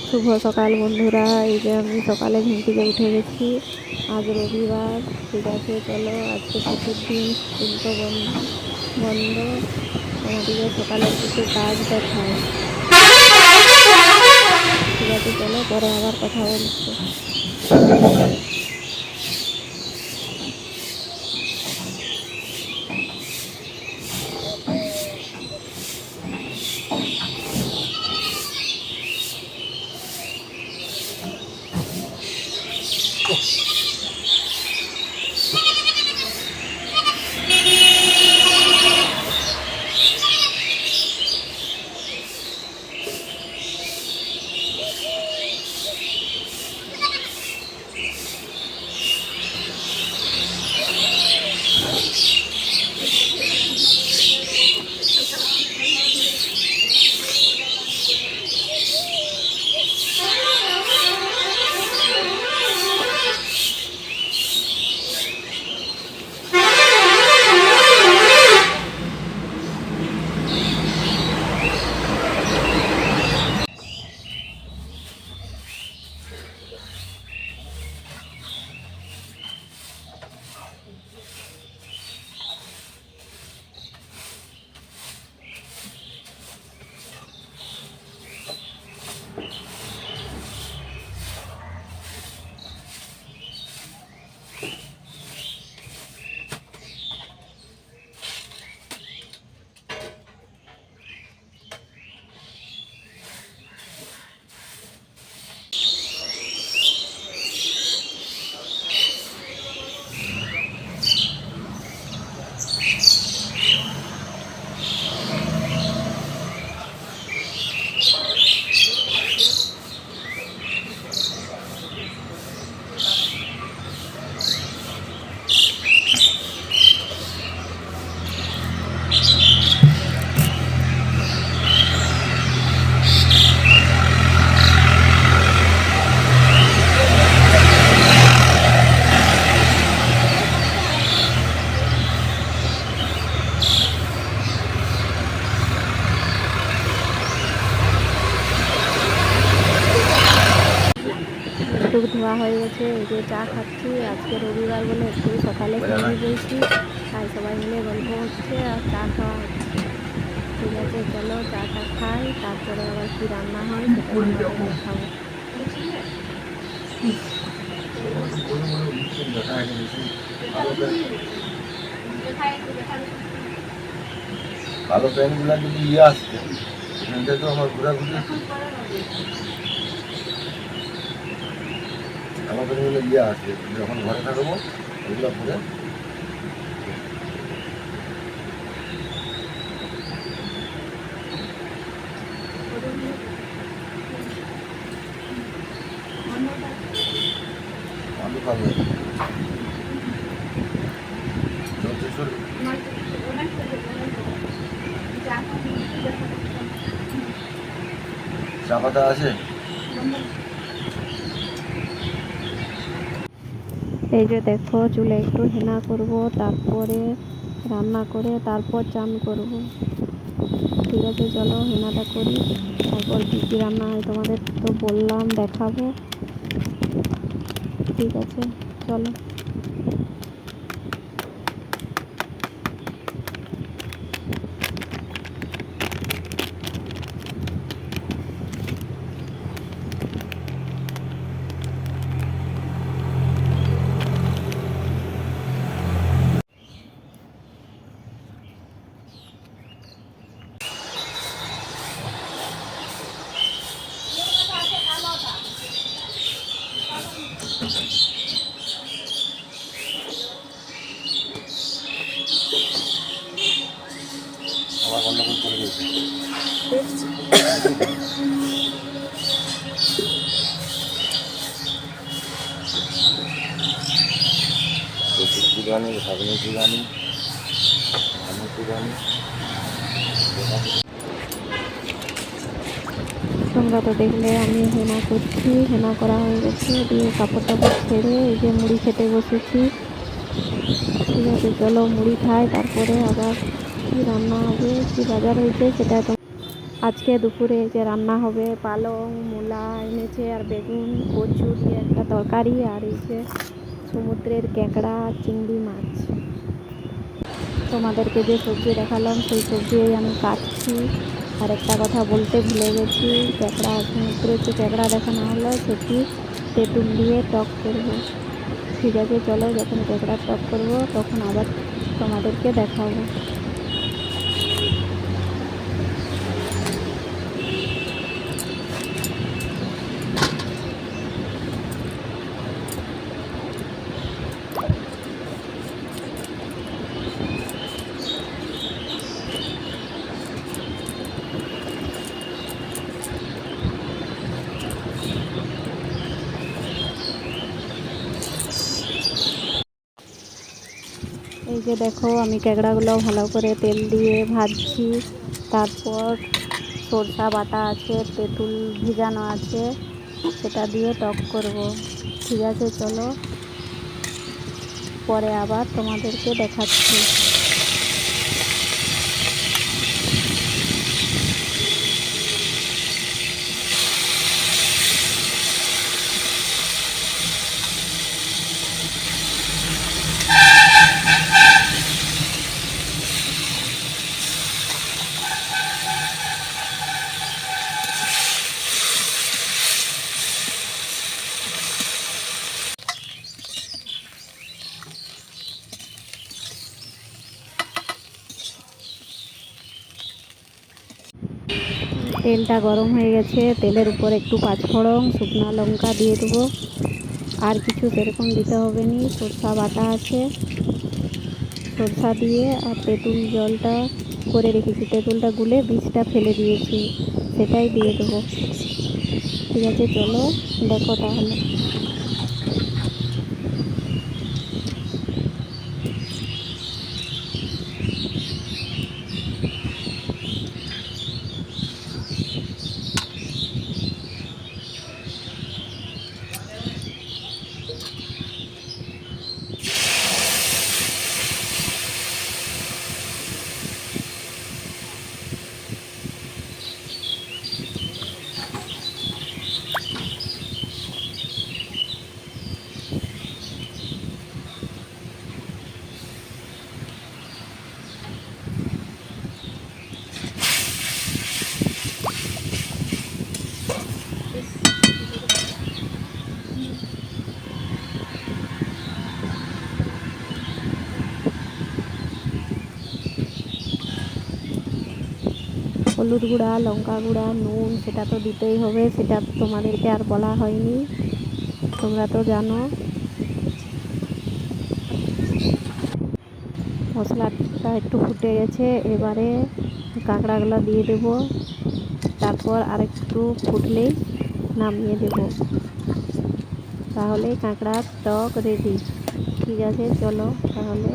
শুভ সকাল বন্ধুরা। এই যে আমি সকালে ঘুম থেকে উঠে গেছি। আজ রবিবার, ঠিক আছে। চলো, আজকে ছুটির দিন, স্কুল তো বন্ধ। তোমাদেরকে সকালের কিছু কাজ দেখায়, ঠিক আছে। চলো, পরে আবার কথা বলছি। মুখ ধোয়া হয়ে গেছে, এই যে চা খাচ্ছি। আজকে রবিবার বলে একটু সকালে খেয়ে বলছি, তাই সবাই মিলে গল্প হচ্ছে আর চা খাওয়া হচ্ছে, ঠিক আছে। চলো, চাটা খাই, তারপরে আবার কি রান্না হয় সেটা দেখাবো। ভালো প্যান্টগুলো যদি আসছে, এটা তো আমার ঘোরাঘুরি, আমার প্যান্টগুলো আসছে, যখন ঘরে থাকবো ওগুলো পরে আলু খাবে। চা পাতা আছে? এই যে দেখো, চুলে একটু হেনা করব, তারপরে রান্না করে তারপর চান করব, ঠিক আছে। চলো, হেনাটা করি, তারপর কী কী রান্না হয় তোমাদের তো বললাম, দেখাবো, ঠিক আছে। চলো। আমার গন্ডগোল করে দিয়েছে। বিরিয়ানি, সাগনি বিরিয়ানি, আমি বিরিয়ানি। তোমরা তো দেখলে আমি হেনা করছি, হেনা করা হয়ে গেছে, দিয়ে কাপড় টাপড় ছেড়ে এই যে মুড়ি খেতে বসেছি, ঠিক আছে। চলো, মুড়ি খাই, তারপরে আবার কি রান্না হবে, কি বাজার হয়েছে সেটা আজকে দুপুরে যে রান্না হবে পালং মূলা এনেছে আর বেগুন কচু দিয়ে একটা তরকারি, আর এই যে সমুদ্রের ক্যাঁকড়া চিংড়ি মাছ। তোমাদেরকে যে সবজি দেখালাম সেই সবজি আমি কাটছি। আর একটা কথা বলতে ভুলে গেছি, ক্যাঁকড়া সমুদ্রের যে ক্যাঁকড়া দেখানো হলো সেটি তেঁতুল দিয়ে টক করব। ঠিক আছে, চলো যখন ক্যাঁকড়া টক করব তখন আবার তোমাদেরকে দেখাবো। এই যে দেখো আমি ক্যাঁকড়াগুলো ভালো করে তেল দিয়ে ভাজছি। তারপর সরষা বাটা আছে, তেঁতুল ভিজানো আছে, সেটা দিয়ে টক করব। ঠিক আছে, চলো পরে আবার তোমাদেরকে দেখাচ্ছি। তেলটা গরম হয়ে গেছে, তেলের উপর একটু পাঁচফোড়ন শুকনো লঙ্কা দিয়ে দেবো। আর কিছু সেরকম দিতে হবে না, সরষা বাটা আছে, সরষা দিয়ে আর তেঁতুল জলটা করে রেখেছি, তেঁতুলটা গুলে বীজটা ফেলে দিয়েছি, সেটাই দিয়ে দেবো। ঠিক আছে, চলো দেখো তাহলে। হলুদ গুঁড়া, লঙ্কা গুঁড়া, নুন সেটা তো দিতেই হবে, সেটা তোমাদেরকে আর বলা হয়নি, তোমরা তো জানো। মশলাটা একটু ফুটে গেছে, এবারে কাঁকড়াগুলো দিয়ে দেব। তারপর আরেকটু ফুটলেই নামিয়ে দেব, তাহলে কাঁকড়ার টক রেডি। ঠিক আছে, চলো তাহলে।